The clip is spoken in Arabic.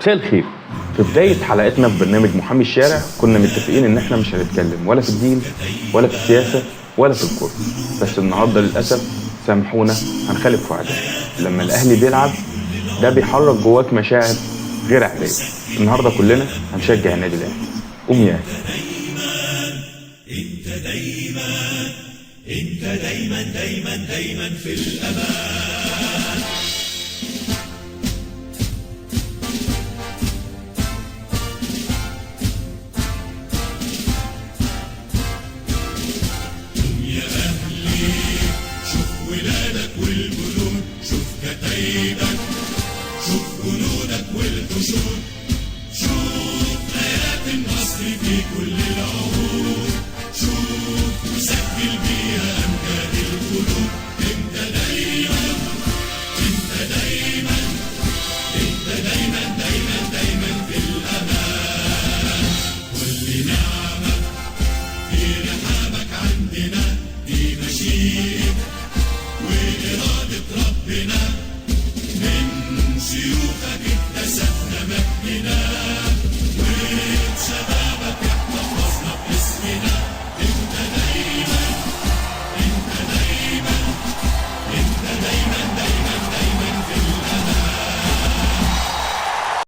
مساء الخير. في بداية حلقتنا في برنامج محامي الشارع كنا متفقين ان احنا مش هنتكلم ولا في الدين ولا في السياسة ولا في الكورة، بس النهاردة للأسف سامحونا هنخالف وعدنا. لما الأهلي بيلعب ده بيحرك جواك مشاعر غير عادية. النهاردة كلنا هنشجع النادي الأهلي. قوم يا أهلي. انت دايما دايما دايما في الأمان. قوم يا أهلي، شوف ولادك والجنود، شوف كتايبك، شوف جنودك والحشود.